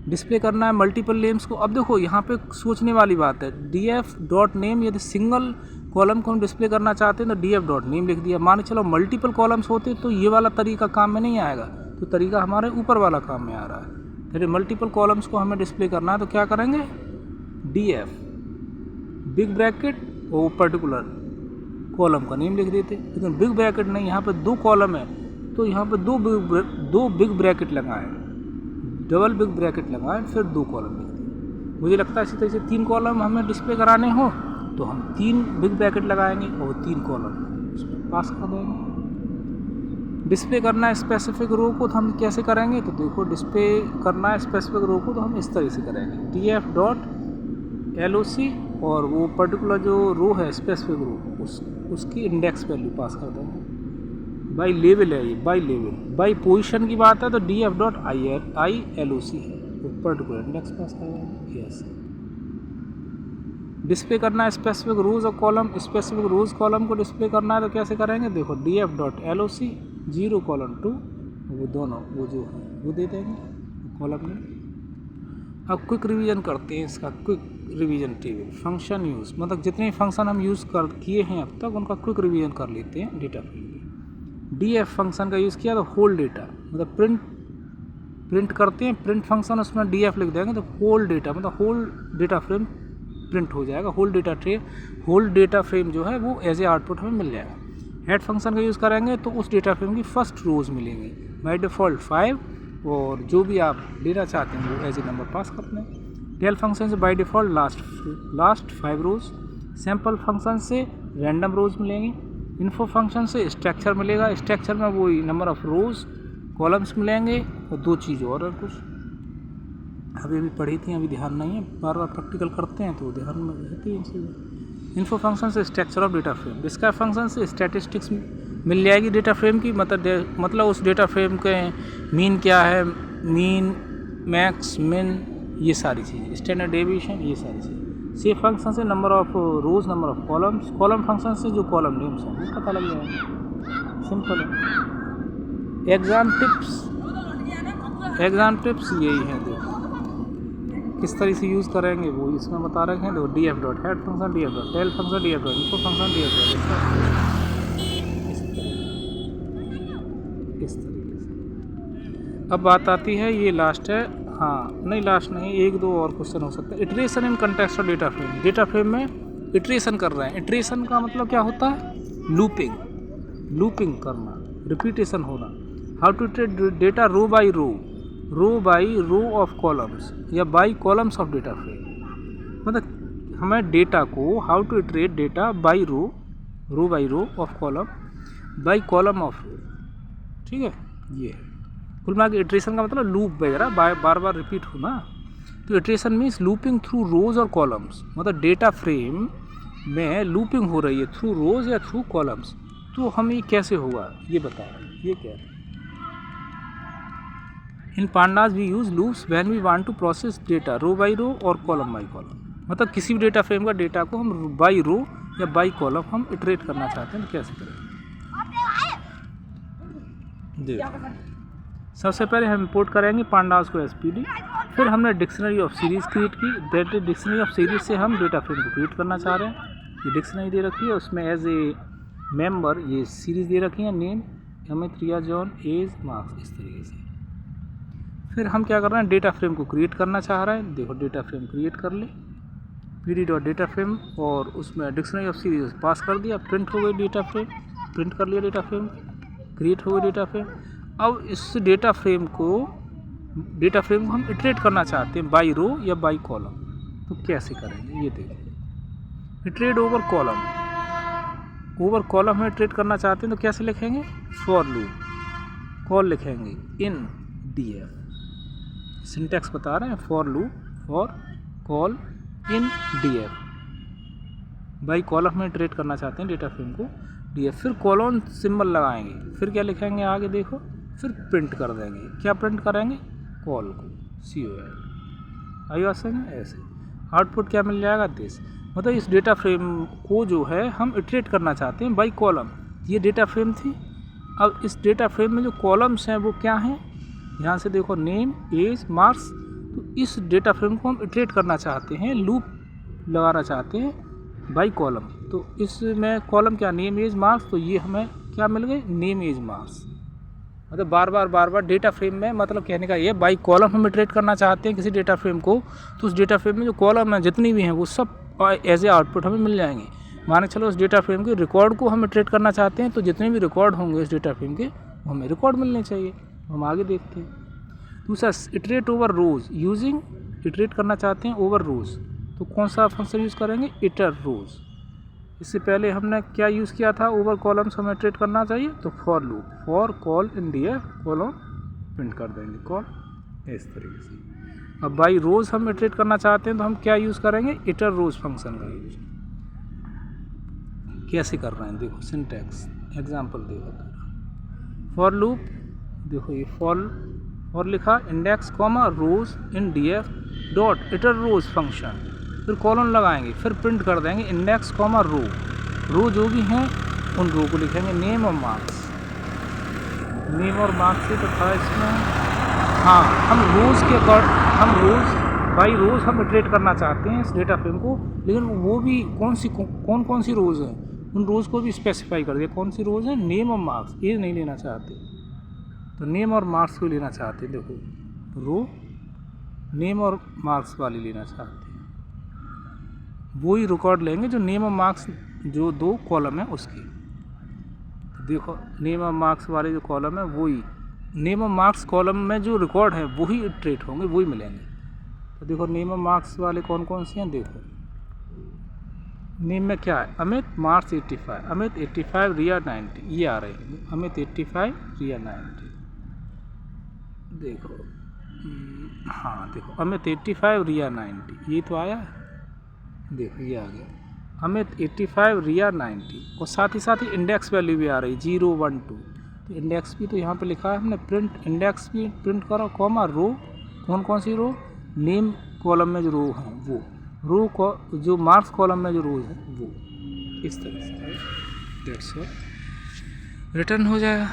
Speaker 1: डिस्प्ले करना है मल्टीपल नेम्स को। अब देखो यहाँ पे सोचने वाली बात है, df.name यदि सिंगल कॉलम को हम डिस्प्ले करना चाहते हैं तो df.name लिख दिया। मान चलो मल्टीपल कॉलम्स होते तो ये वाला तरीका काम में नहीं आएगा, तो तरीका हमारे ऊपर वाला काम में आ रहा है। यदि मल्टीपल कॉलम्स को हमें डिस्प्ले करना है तो क्या करेंगे, df बिग ब्रैकेट और पर्टिकुलर कॉलम का नेम लिख देते। लेकिन बिग ब्रैकेट नहीं, यहाँ पे 2 कॉलम है तो यहाँ पे 2 बिग ब्रैकेट लगाएं, डबल बिग ब्रैकेट लगाएं, फिर 2 कॉलम लिख दें। मुझे लगता है इसी तरह से 3 कॉलम हमें डिस्प्ले कराने हो तो हम 3 बिग ब्रैकेट लगाएंगे और 3 कॉलम उसमें पास कर देंगे। डिस्प्ले करना है स्पेसिफिक रो को तो हम कैसे करेंगे, तो देखो डिस्प्ले करना है स्पेसिफिक रो को तो हम इस तरह से करेंगे, df.loc और वो पर्टिकुलर जो रो है स्पेसिफिक रो उसकी इंडेक्स वैल्यू पास कर देंगे। बाई लेवल है ये, बाई लेवल। बाई पोजीशन की बात है तो df.iloc है, वो पर्टिकुलर इंडेक्स पास कर देंगे। यस, डिस्प्ले करना है स्पेसिफिक रोज और कॉलम, स्पेसिफिक रोज कॉलम को डिस्प्ले करना है तो कैसे करेंगे, देखो df.loc 0:2 वो दोनों वो जो है वो दे देंगे कॉलम में। अब क्विक रिवीजन करते हैं इसका, quick revision table function use, मतलब जितने फंक्शन हम यूज़ कर किए हैं अब तक उनका क्विक रिवीजन कर लेते हैं डेटा फ्रेम में। df फंक्शन का यूज़ किया तो होल डेटा, मतलब प्रिंट करते हैं, प्रिंट फंक्शन उसमें df लिख देंगे तो होल डेटा, मतलब होल डेटा फ्रेम प्रिंट हो जाएगा। होल डेटा फ्रेम जो है वो एज ए आउटपुट हमें मिल जाएगा। हेड फंक्शन का यूज़ करेंगे तो उस डेटा फ्रेम की फर्स्ट रोज़ मिलेंगी, बाय डिफ़ॉल्ट 5, और जो भी आप लेना चाहते हैं वो एज ए नंबर पास करते हैं। टेल फंक्शन से by default last 5 rows, sample function से रैंडम रोज़ मिलेंगी, इन्फो फंक्शन से स्ट्रक्चर मिलेगा, स्ट्रक्चर में वही नंबर ऑफ़ रोज़ कॉलम्स मिलेंगे, और 2 चीज़ और कुछ अभी पढ़ी थी, अभी ध्यान नहीं है, बार बार प्रैक्टिकल करते हैं तो ध्यान में रहती है इन चीज़ें। इन्फो फंक्शन से structure of data frame, describe function से स्टैटिस्टिक्स मिल जाएगी डेटा फ्रेम की, मतलब उस डेटा फ्रेम के मीन क्या है, मीन मैक्स मिन ये सारी चीज़ें, स्टैंडर्ड डेविएशन ये सारी चीज़ें। सेव फंक्शन से number of rose, number of columns, column function से जो कॉलम नेम्स हैं वो पता लग जाएगा, सिंपल है। एग्जाम टिप्स यही है, देखो किस तरह से यूज़ करेंगे वो इसमें बता रखे हैं। देखो df.head function, df.tail function, df.info function, df.इस तरीके से। अब बात आती है, ये लास्ट है, हाँ नहीं लास्ट नहीं, 1-2 और क्वेश्चन हो सकते हैं। Iteration in context of data frame, data frame में इटरेशन कर रहे हैं। इटरेशन का मतलब क्या होता है, लूपिंग करना, रिपीटेशन होना। How to iterate data row by row of columns या by columns of data frame, मतलब हमें डेटा को how to iterate data by row by row of column by column of row, ठीक है। ये है कुल मिला के इटरेशन का मतलब लूप वगैरह बार बार रिपीट होना। तो इटरेशन मीन्स लूपिंग थ्रू रोज और कॉलम्स, मतलब डेटा फ्रेम में लूपिंग हो रही है थ्रू रोज या थ्रू कॉलम्स। तो हम ये कैसे होगा ये बता रहे हैं, ये क्या है। In pandas we use loops when we want to process data row by row और कॉलम बाई कॉलम, मतलब किसी भी डेटा फ्रेम का डेटा को हम बाई रो या बाई कॉलम हम इटरेट करना चाहते हैं तो कैसे करें। देखो सबसे पहले हम इंपोर्ट करेंगे पांडास को एसपीडी, फिर हमने डिक्शनरी ऑफ सीरीज़ क्रिएट की। दैट डिक्शनरी ऑफ सीरीज़ से हम डेटा फ्रेम को क्रिएट करना चाह रहे हैं। ये डिक्शनरी दे रखी है, उसमें एज ए मेंबर ये सीरीज़ दे रखी है, नेम अमित, रिया, जॉन, एज, मार्क्स, इस तरीके से। फिर हम क्या कर रहे हैं, डेटा फ्रेम को क्रिएट करना चाह रहे हैं। देखो डेटा फ्रेम क्रिएट कर ले, pd.data फ्रेम, और उसमें डिक्शनरी ऑफ सीरीज पास कर दिया, प्रिंट हो गई डेटा फ्रेम, प्रिंट कर लिया डेटा फ्रेम, क्रिएट हो गई डेटा फ्रेम। अब इस डेटा फ्रेम को हम इटरेट करना चाहते हैं बाई रो या बाई कॉलम, तो कैसे करेंगे ये देखिए। इटरेट ओवर कॉलम हम इटरेट करना चाहते हैं तो कैसे लिखेंगे, फॉर लूप कॉल लिखेंगे इन df, सिंटैक्स बता रहे हैं, for loop for call in df, by column में इटरेट करना चाहते हैं डेटा फ्रेम को df, फिर कॉलन सिंबल लगाएंगे, फिर क्या लिखेंगे आगे देखो, फिर प्रिंट कर देंगे। क्या प्रिंट करेंगे, कॉल को COL, आई बात समझ। ऐसे आउटपुट क्या मिल जाएगा, दिस, मतलब इस डेटा फ्रेम को जो है हम इटरेट करना चाहते हैं बाई कॉलम। ये डेटा फ्रेम थी, अब इस डेटा फ्रेम में जो कॉलम्स हैं वो क्या हैं, यहाँ से देखो नेम, एज, मार्क्स। तो इस डेटा फ्रेम को हम इटरेट करना चाहते हैं, लूप लगाना चाहते हैं बाई कॉलम। तो इसमें कॉलम क्या, नेम, एज, मार्क्स, तो ये हमें क्या मिल गए, नेम, एज, मार्क्स। मतलब बार बार डेटा फ्रेम में, मतलब कहने का ये बाई कॉलम हम इटरेट करना चाहते हैं किसी डेटा फ्रेम को, तो उस डेटा फ्रेम में जो कॉलम है जितनी भी हैं वो सब एज ए आउटपुट हमें मिल जाएंगे। मान चलो उस डेटा फ्रेम के रिकॉर्ड को हम इटरेट करना चाहते हैं, तो जितने भी रिकॉर्ड होंगे इस डेटा फ्रेम के वो हमें रिकॉर्ड मिलने चाहिए। हम आगे देखते हैं। दूसरा इटरेट ओवर रोज, यूजिंग इटरेट करना चाहते हैं ओवर रोज, तो कौन सा फंक्शन यूज़ करेंगे, इटर रोज। इससे पहले हमने क्या यूज़ किया था, ओवर कॉलम्स हमें इटरेट करना चाहिए तो for loop, for call in DF column print कर देंगे कॉल इस तरीके से। अब बाई रोज़ हम इटरेट करना चाहते हैं तो हम क्या यूज़ करेंगे, इटर रोज़ फंक्शन का यूज। कैसे कर रहे हैं देखो, सिंटैक्स एग्जांपल देखो। फॉर लूप देखो, ये फॉर लिखा इंडेक्स कॉमा रोज इन डीएफ डॉट इटर रोज फंक्शन, फिर कॉलन लगाएंगे, फिर प्रिंट कर देंगे इंडेक्स कॉमा रो जो भी हैं उन रो को लिखेंगे नेम और मार्क्स। नेम और मार्क्स से तो था इसमें, हाँ हम रोज़ के हम रोज़ बाई रोज़ हम इटरेट करना चाहते हैं इस डेटा फ्रेम को, लेकिन वो भी कौन सी रोज़ हैं उन रोज़ को भी स्पेसिफाई कर दिया। कौन सी रोज़ है, नेम और मार्क्स, ये नहीं लेना चाहते तो नेम और मार्क्स को लेना चाहते हैं। देखो रो नेम और मार्क्स वाली लेना चाहते हैं, वो ही रिकॉर्ड लेंगे जो नेम और मार्क्स जो दो कॉलम है उसकी। तो देखो नेम और मार्क्स वाले जो कॉलम है वही नेम और मार्क्स कॉलम में जो रिकॉर्ड है वही इटरेट होंगे, वही मिलेंगे। तो देखो नेम और मार्क्स वाले कौन कौन से हैं, देखो नेम में क्या है, अमित मार्क्स 85, अमित 85 रिया 90, ये आ रहे हैं अमित 85 रिया 90। देखो हाँ देखो अमित 85 रिया 90, ये तो आया है, देखो ये आ गया अमित 85 रिया 90। और साथ ही इंडेक्स वैल्यू भी आ रही 0 1 2, तो इंडेक्स भी तो यहाँ पे लिखा है हमने, प्रिंट इंडेक्स भी प्रिंट करो कॉमा रो, कौन सी रो, नेम कॉलम में जो रो हैं वो रो को, जो मार्क्स कॉलम में जो रोज है वो, इस तरह से दैट्स ऑल रिटर्न हो जाएगा।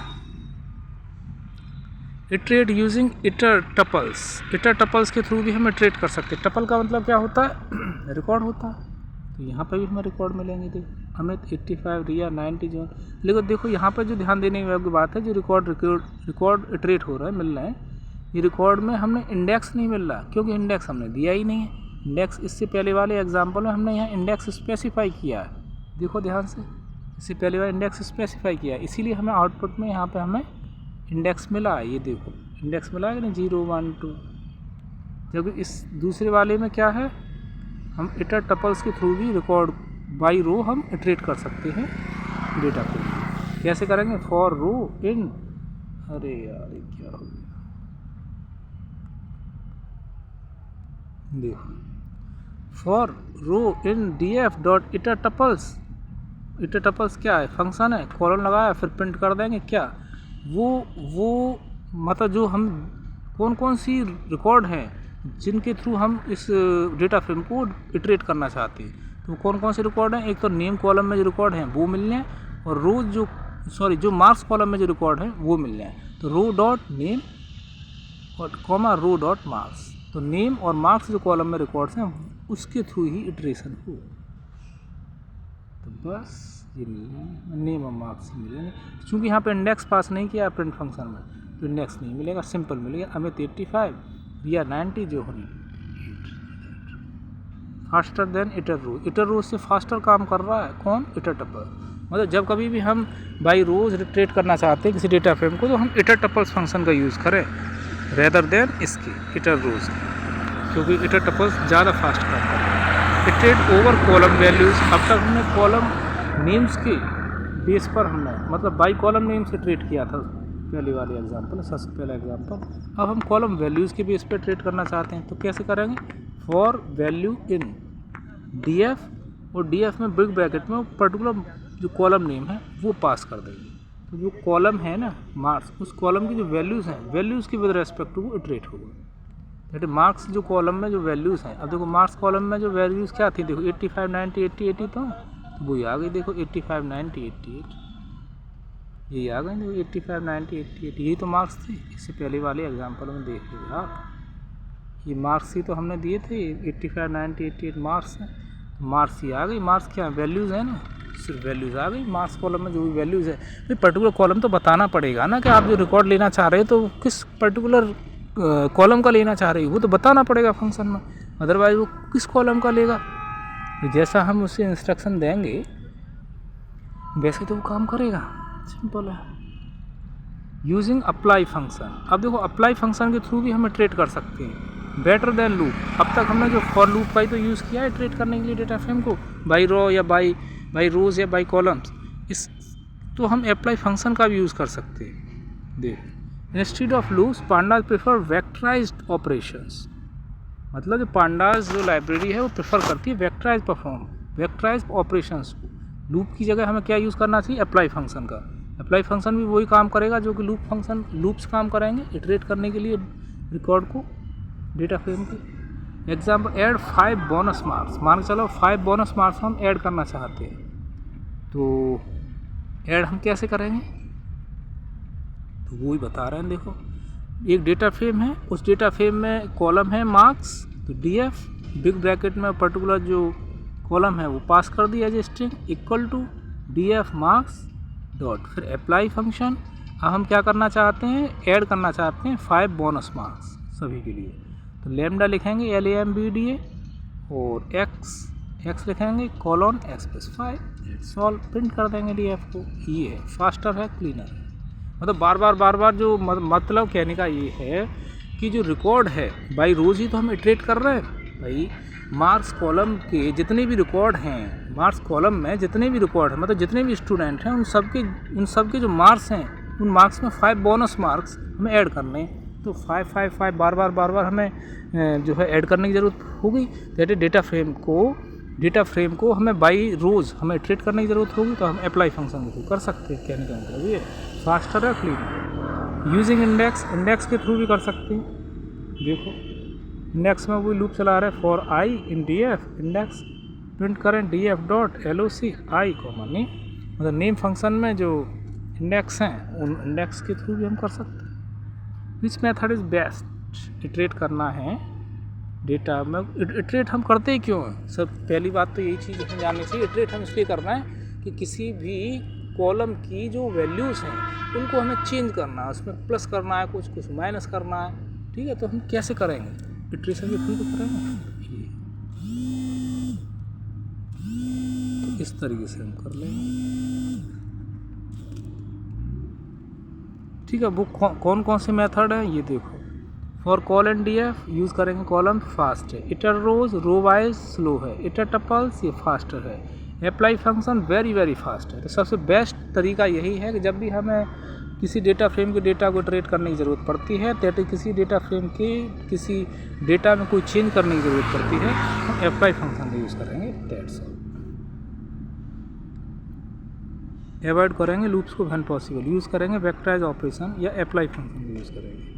Speaker 1: Iterate using hitter tuples, hitter tuples के थ्रू भी हम इटरेट कर सकते हैं। टपल का मतलब क्या होता है, रिकॉर्ड होता है, तो यहाँ पे भी हमें रिकॉर्ड मिलेंगे। देखो अमित 85 रिया 90 जो, लेकिन देखो यहाँ पे जो ध्यान देने की बात है, जो रिकॉर्ड इटरेट हो रहा है मिल रहा है, ये रिकॉर्ड में हमने इंडेक्स नहीं मिल रहा, क्योंकि इंडेक्स हमने दिया ही नहीं है। इंडेक्स इससे पहले वाले एग्जाम्पल में हमने यहाँ इंडेक्स स्पेसिफाई किया है, देखो ध्यान से, इससे पहले वाला इंडेक्स स्पेसिफाई किया है, इसीलिए हमें आउटपुट में यहाँ पे हमें इंडेक्स मिला है। ये देखो इंडेक्स मिला है कि नहीं 0 1 2, जबकि इस दूसरे वाले में क्या है, हम इटर टपल्स के थ्रू भी रिकॉर्ड बाई रो हम इटरेट कर सकते हैं डेटा को। कैसे करेंगे, फॉर रो इन, अरे यार ये क्या हो गया, देखो for row in DF dot itertuples, itertuples क्या है, फंक्शन है, कॉलन लगाया फिर प्रिंट कर देंगे क्या, वो मतलब जो हम कौन सी रिकॉर्ड हैं जिनके थ्रू हम इस डेटा फ्रेम को इटरेट करना चाहते हैं, तो कौन से रिकॉर्ड हैं, एक तो नेम कॉलम में जो रिकॉर्ड हैं वो मिल जाएँ, और जो मार्क्स कॉलम में जो रिकॉर्ड हैं वो मिल जाएँ। तो रो डॉट नेम और कॉमा रो डॉट मार्क्स, तो नेम और मार्क्स जो कॉलम में रिकॉर्ड्स हैं उसके थ्रू ही इटरेशन हो, तो बस ये मिलेंगे नेम और मार्क्स ही मिलेंगे। क्योंकि यहाँ पे इंडेक्स पास नहीं किया प्रिंट फंक्शन में, तो इंडेक्स नहीं मिलेगा, सिंपल मिलेगा अमित 85 रिया 90 जो होनी। फास्टर देन इटर रोज से फास्टर काम कर रहा है कौन, इटर टपल। मतलब जब कभी भी हम बाई रोज इटरेट करना चाहते हैं किसी डेटा फ्रेम को, तो हम इटर टपल्स फंक्शन का यूज़ करें रेदर देन इसकी इटर रोज, क्योंकि इटर टपल्स ज़्यादा फास्ट काम करता है। इटरेट ओवर कॉलम वैल्यूज़, अब तक हमने कॉलम नेम्स के बेस पर हमने मतलब बाई कॉलम नेम से ट्रेट किया था पहले वाले एग्जांपल, सबसे पहला एग्जांपल। अब हम कॉलम वैल्यूज़ के बेस पर ट्रेट करना चाहते हैं, तो कैसे करेंगे, फॉर वैल्यू इन डीएफ, और डीएफ में बिग ब्रैकेट में पर्टिकुलर जो कॉलम नेम है वो पास कर देंगे। तो जो कॉलम है ना मार्क्स, उस कॉलम की जो वैल्यूज़ हैं, वैल्यूज़ के विद रेस्पेक्ट टू वो इटरेट होगा। जैसे मार्क्स जो कॉलम में जो वैल्यूज़ हैं, अब देखो मार्क्स कॉलम में जो वैल्यूज़ क्या थी, देखो 85 90 80 80, तो वही आ गई, देखो 85 90 88, यही आ गई, देखो 85 90 88, यही तो मार्क्स थे। इससे पहले वाले एग्जाम्पल में देख लीजिए आप, ये मार्क्स ही तो हमने दिए थे 85 90 88 मार्क्स हैं, मार्क्स ही आ गई। मार्क्स क्या वैल्यूज़ है ना, सिर्फ वैल्यूज़ आ गई मार्क्स कॉलम में जो भी वैल्यूज़ है। भाई पर्टिकुलर कॉलम तो बताना पड़ेगा ना कि आप जो रिकॉर्ड लेना चाह रहे हैं तो किस पर्टिकुलर कॉलम का लेना चाह रहे हो, वो तो बताना पड़ेगा फंक्शन में, अदरवाइज वो किस कॉलम का लेगा। जैसा हम उसे इंस्ट्रक्शन देंगे वैसे तो वो काम करेगा, सिंपल है। यूजिंग अप्लाई फंक्शन, अब देखो अप्लाई फंक्शन के थ्रू भी हम इटरेट कर सकते हैं। बेटर देन लूप, अब तक हमने जो फॉर लूप का ही तो यूज़ किया है इटरेट करने के लिए डेटा फ्रेम को, बाई रो या बाई बाई रोज़ या बाई कॉलम्स, इस तो हम अप्लाई फंक्शन का भी यूज़ कर सकते हैं। देख, instead of loops pandas prefer vectorized operations, मतलब जो पांडास जो लाइब्रेरी है वो प्रेफर करती है वेक्टराइज ऑपरेशंस को। लूप की जगह हमें क्या यूज़ करना चाहिए, अप्लाई फंक्शन का। अप्लाई फंक्शन भी वही काम करेगा जो कि लूप्स काम करेंगे इटरेट करने के लिए रिकॉर्ड को, डेटा फ्रेम के। एग्जाम्पल, ऐड 5 बोनस मार्क्स, मान के चलो 5 बोनस मार्क्स हम ऐड करना चाहते हैं, तो ऐड हम कैसे करेंगे, तो वो ही बता रहे हैं। देखो, एक डेटा फ्रेम है, उस डेटा फ्रेम में कॉलम है मार्क्स, तो df बिग ब्रैकेट में पर्टिकुलर जो कॉलम है वो पास कर दिया as string equal to df marks dot, फिर अप्लाई फंक्शन। अब हम क्या करना चाहते हैं, ऐड करना चाहते हैं 5 बोनस मार्क्स सभी के लिए, तो लैम्डा लिखेंगे LAMBDA और x लिखेंगे कॉलन x+5, सॉल्व, प्रिंट कर देंगे df को। ये है, फास्टर है, क्लीनर है। मतलब बार बार जो मतलब कहने का ये है कि जो रिकॉर्ड है बाई रोज़ ही तो हम इटरेट कर रहे हैं भाई। मार्क्स कॉलम के जितने भी रिकॉर्ड हैं, मार्क्स कॉलम में जितने भी रिकॉर्ड हैं, मतलब जितने भी स्टूडेंट हैं, उन सब के जो मार्क्स हैं, उन मार्क्स में 5 बोनस मार्क्स हमें ऐड करने हैं। तो 5 बार बार हमें जो है ऐड करने की ज़रूरत होगी। दैट इज डेटा फ्रेम को हमें बाई रोज़ हमें इटरेट करने की ज़रूरत होगी, तो हम अप्लाई फंक्शन के थ्रू कर सकते हैं। कहने का मतलब ये फास्टर है, क्लीन। यूजिंग इंडेक्स के थ्रू भी कर सकते हैं। देखो, इंडेक्स में वही लूप चला रहा है, for I in df index, print करें df dot loc i common name, मतलब नेम फंक्शन में जो इंडेक्स हैं उन इंडेक्स के थ्रू भी हम कर सकते हैं। Which method is best, iterate करना है डेटा में। इटरेट हम करते ही क्यों हैं, सब पहली बात तो यही चीज़ हमें जाननी चाहिए। इटरेट हम इसलिए करना है कि किसी भी कॉलम की जो वैल्यूज़ हैं उनको हमें चेंज करना है, उसमें प्लस करना है, कुछ माइनस करना है, ठीक है। तो हम कैसे करेंगे, इटरेशन के थ्रू तो करेंगे। तो इस तरीके से हम कर लेंगे, ठीक है। वो कौन से मेथड है ये देखो। For call and df use करेंगे कॉलम, फास्ट है। इटर रोज रो वाइज स्लो है। इटर टपल्स ये फास्टर है। अप्लाई फंक्शन वेरी फास्ट है। तो सबसे बेस्ट तरीका यही है कि जब भी हमें किसी डेटा फ्रेम के डेटा को इटरेट करने की ज़रूरत पड़ती है, तो किसी डेटा फ्रेम के किसी डेटा में कोई चेंज करने की ज़रूरत पड़ती है, हम अप्लाई फंक्शन का यूज़ करेंगे। That's all. अवॉइड करेंगे लूप्स को व्हेन पॉसिबल, यूज़ करेंगे वेक्टराइज ऑपरेशन या अप्लाई फंक्शन का यूज़ करेंगे,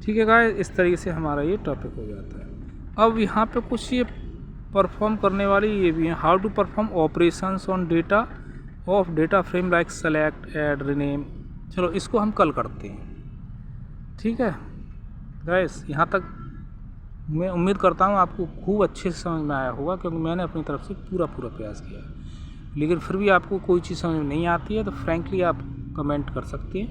Speaker 1: ठीक है गाइस। इस तरीके से हमारा ये टॉपिक हो जाता है। अब यहाँ पे कुछ ये परफॉर्म करने वाली ये भी हैं, how to perform operations on data of data frame like select, add, rename. चलो इसको हम कल करते हैं, ठीक है गाइस। यहाँ तक मैं उम्मीद करता हूँ आपको खूब अच्छे से समझ में आया होगा, क्योंकि मैंने अपनी तरफ से पूरा प्रयास किया है। लेकिन फिर भी आपको कोई चीज़ समझ में नहीं आती है तो फ्रैंकली आप कमेंट कर सकते हैं,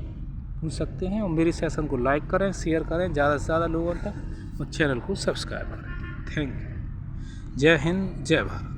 Speaker 1: पूछ सकते हैं। और मेरी सेशन को लाइक करें, शेयर करें ज़्यादा से ज़्यादा लोगों तक, और चैनल को सब्सक्राइब करें। Thank you. जय हिंद, जय भारत।